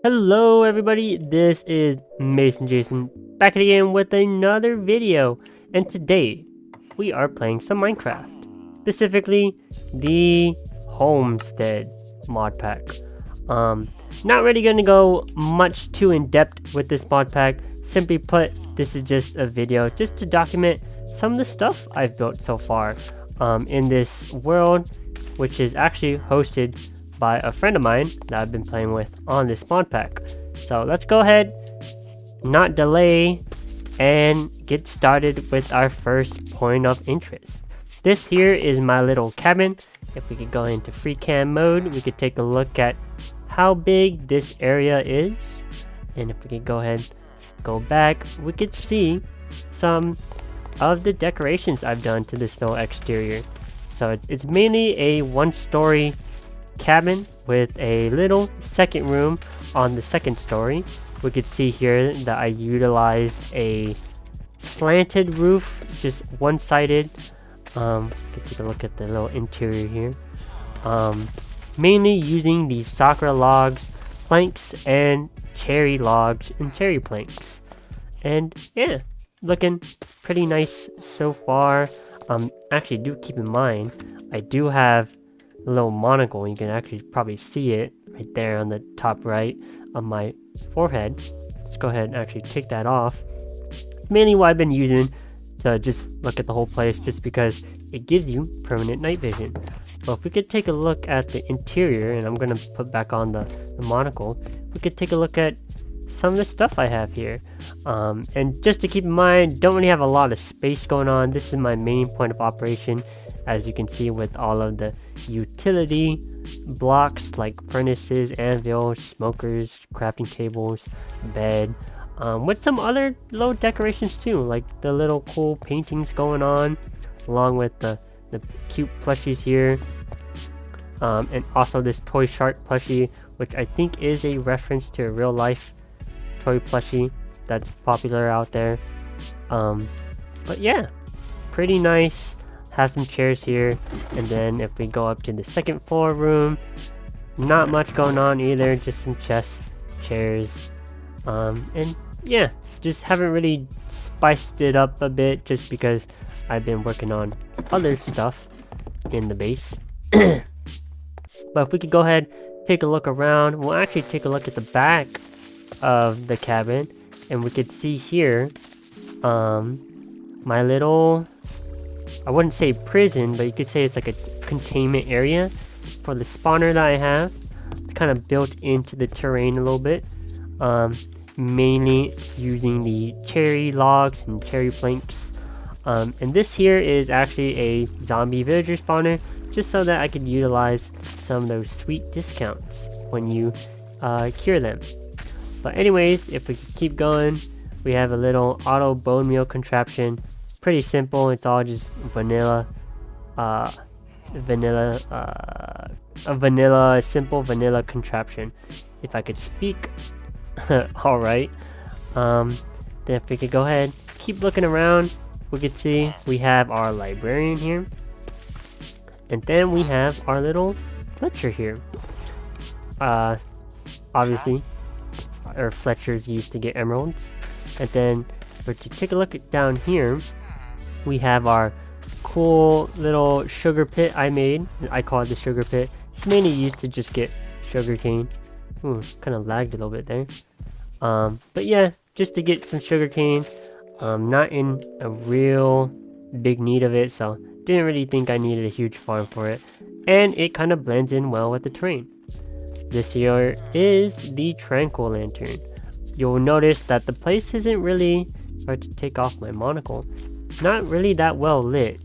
Hello everybody, this is MasonJason back again with another video, and today we are playing some Minecraft, specifically the Homestead mod pack. Not really going to go much too in depth with this mod pack. Simply put, this is just a video just to document some of the stuff I've built so far in this world, which is actually hosted by a friend of mine that I've been playing with on this mod pack. So let's go ahead, not delay, and get started with our first point of interest. This here is my little cabin. If we could go into free cam mode, we could take a look at how big this area is. And if we could go ahead, go back, we could see some of the decorations I've done to this little exterior. So it's mainly a one-story cabin with a little second room on the second story. We could see here that I utilized a slanted roof, just one-sided. Could take a look at the little interior here. Mainly using the sakura logs, planks, and cherry logs and cherry planks. And yeah, looking pretty nice so far. Actually, do keep in mind, I do have a little monocle. You can actually probably see it right there on the top right of my forehead. Let's go ahead and actually take that off. It's mainly what I've been using to just look at the whole place, just because it gives you permanent night vision. So if we could take a look at the interior, and I'm gonna put back on the monocle, we could take a look at some of the stuff I have here. And just to keep in mind, don't really have a lot of space going on. This is my main point of operation, as you can see, with all of the utility blocks like furnaces, anvils, smokers, crafting tables, bed, with some other little decorations too, like the little cool paintings going on, along with the cute plushies here, and also this toy shark plushie, which I think is a reference to a real life toy plushie that's popular out there. But yeah, pretty nice. Have some chairs here, and then if we go up to the second floor room, not much going on either, just some chests, chairs, and yeah, just haven't really spiced it up a bit just because I've been working on other stuff in the base. But if we could go ahead, take a look around, we'll actually take a look at the back of the cabin, and we could see here my little, I wouldn't say prison, but you could say it's like a containment area for the spawner that I have. It's kind of built into the terrain a little bit, mainly using the cherry logs and cherry planks. And this here is actually a zombie villager spawner, just so that I could utilize some of those sweet discounts when you cure them. But anyways, if we could keep going, we have a little auto bone meal contraption. Pretty simple. It's all just vanilla, a simple vanilla contraption, if I could speak. All right. Then if we could go ahead, keep looking around, we could see we have our librarian here, and then we have our little Fletcher here. Obviously, our Fletchers used to get emeralds. And then, to take a look at down here, we have our cool little sugar pit I made. I call it the sugar pit. It's mainly used to just get sugar cane. Kind of lagged a little bit there. But yeah, just to get some sugar cane. Not in a real big need of it, so didn't really think I needed a huge farm for it. And it kind of blends in well with the terrain. This here is the Tranquil Lantern. You'll notice that the place isn't really, hard to take off my monocle, not really that well lit,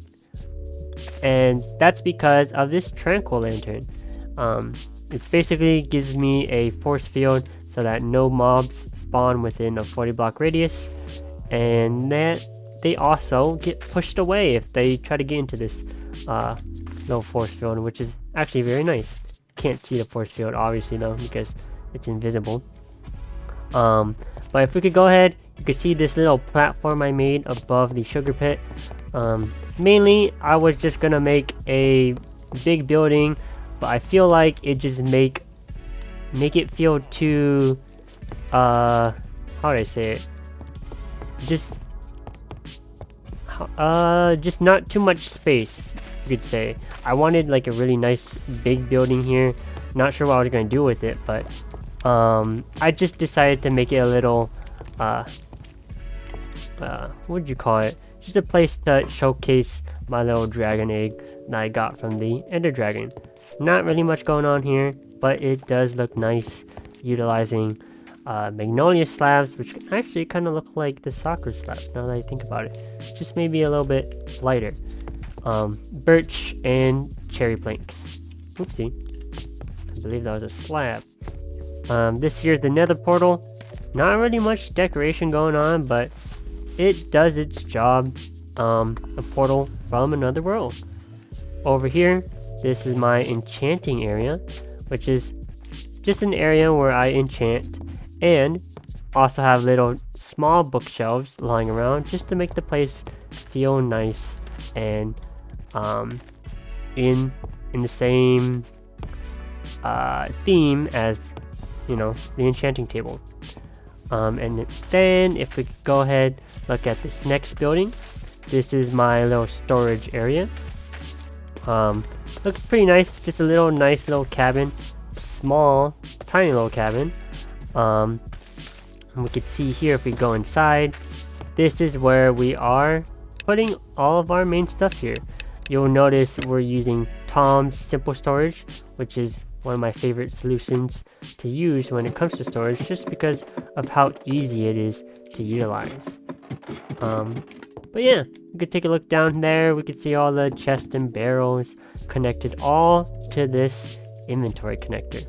and that's because of this Tranquil Lantern. It basically gives me a force field so that no mobs spawn within a 40 block radius, and that they also get pushed away if they try to get into this little force field, which is actually very nice. Can't see the force field obviously though, because it's invisible. But if we could go ahead, you can see this little platform I made above the sugar pit. Mainly I was just gonna make a big building, but I feel like it just make it feel too how do I say it? Just not too much space, you could say. I wanted like a really nice big building here. Not sure what I was gonna do with it, but I just decided to make it a little what would you call it? Just a place to showcase my little dragon egg that I got from the Ender Dragon. Not really much going on here, but it does look nice utilizing magnolia slabs, which actually kind of look like the soccer slabs now that I think about it. Just maybe a little bit lighter. Birch and cherry planks. Oopsie. I believe that was a slab. This here's the nether portal. Not really much decoration going on, but it does its job. A portal from another world. Over here, this is my enchanting area, which is just an area where I enchant, and also have little small bookshelves lying around just to make the place feel nice and in the same theme as, you know, the enchanting table. And then if we go ahead look at this next building, this is my little storage area. Looks pretty nice, just a little nice little cabin, small tiny little cabin. And we can see here if we go inside, this is where we are putting all of our main stuff here. You'll notice we're using Tom's simple storage, which is one of my favorite solutions to use when it comes to storage, just because of how easy it is to utilize. But yeah, we could take a look down there. We could see all the chests and barrels connected all to this inventory connector.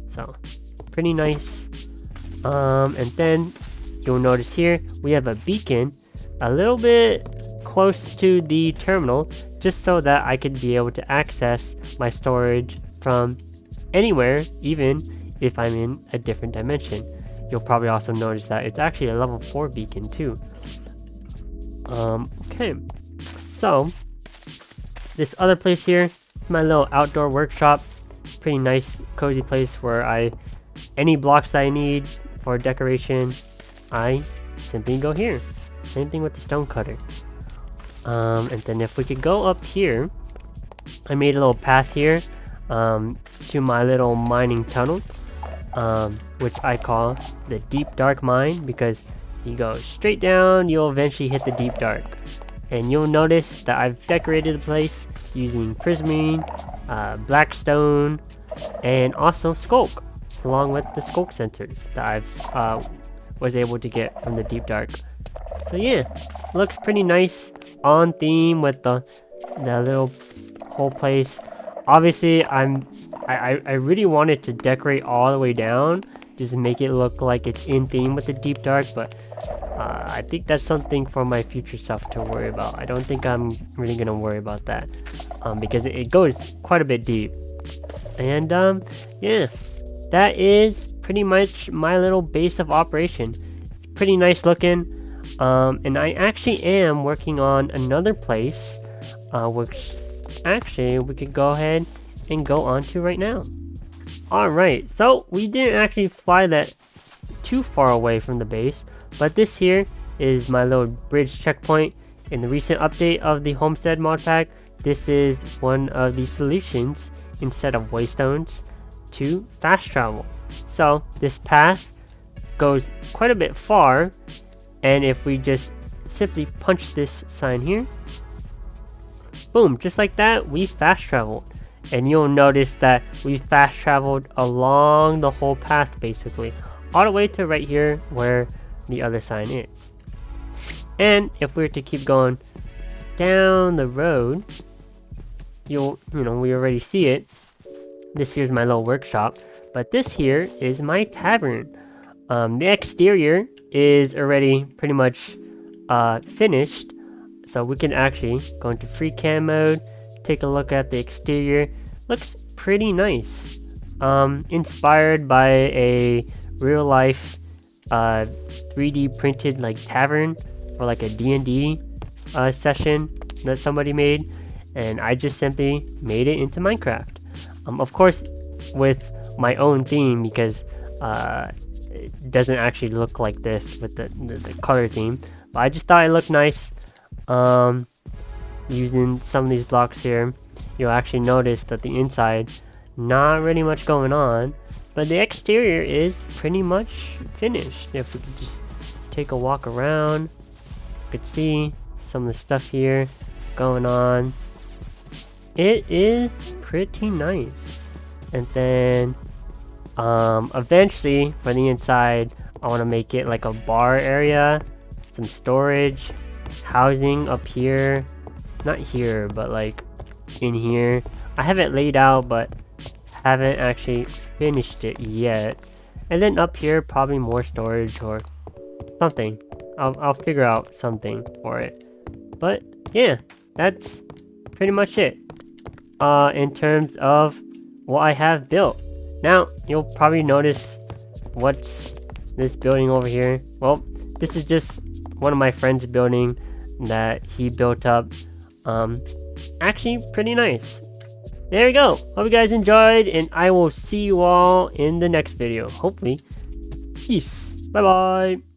So pretty nice. And then you'll notice here we have a beacon a little bit close to the terminal, just so that I could be able to access my storage from anywhere, even if I'm in a different dimension. You'll probably also notice that it's actually a level 4 beacon too. Okay, so this other place here, my little outdoor workshop. Pretty nice cozy place where any blocks that I need for decoration, I simply go here. Same thing with the stone cutter. And then if we could go up here, I made a little path here to my little mining tunnel, which I call the deep dark mine, because you go straight down, you'll eventually hit the deep dark. And you'll notice that I've decorated the place using prismarine, blackstone, and also skulk, along with the skulk sensors that I've was able to get from the deep dark. So yeah, looks pretty nice, on theme with the little whole place. Obviously, I really wanted to decorate all the way down, just make it look like it's in theme with the deep dark, but I think that's something for my future self to worry about. I don't think I'm really gonna worry about that, because it goes quite a bit deep. And yeah, that is pretty much my little base of operation. It's pretty nice looking, and I actually am working on another place, which actually we could go ahead and go on to right now. Alright, so we didn't actually fly that too far away from the base, but this here is my little bridge checkpoint. In the recent update of the Homestead mod pack, this is one of the solutions, instead of waystones, to fast travel. So this path goes quite a bit far, and if we just simply punch this sign here, boom, just like that, we fast traveled. And you'll notice that we fast traveled along the whole path, basically, all the way to right here where the other sign is. And if we were to keep going down the road, we already see it. This here's my little workshop, but this here is my tavern. The exterior is already pretty much finished, so we can actually go into free cam mode, take a look at the exterior. Looks pretty nice. Inspired by a real life 3D printed like tavern for like a D&D session that somebody made, and I just simply made it into Minecraft. Of course with my own theme, because it doesn't actually look like this with the color theme. But I just thought it looked nice. Using some of these blocks here, you'll actually notice that the inside, not really much going on, but the exterior is pretty much finished. If we could just take a walk around, you could see some of the stuff here going on. It is pretty nice. And then eventually for the inside, I want to make it like a bar area, some storage, housing up here, not here but like in here. I have it laid out but haven't actually finished it yet. And then up here probably more storage or something. I'll figure out something for it. But yeah, that's pretty much it in terms of what I have built. Now you'll probably notice, what's this building over here? Well, this is just one of my friend's building that he built up. Actually pretty nice. There you go. Hope you guys enjoyed, and I will see you all in the next video. Hopefully. Peace. Bye bye.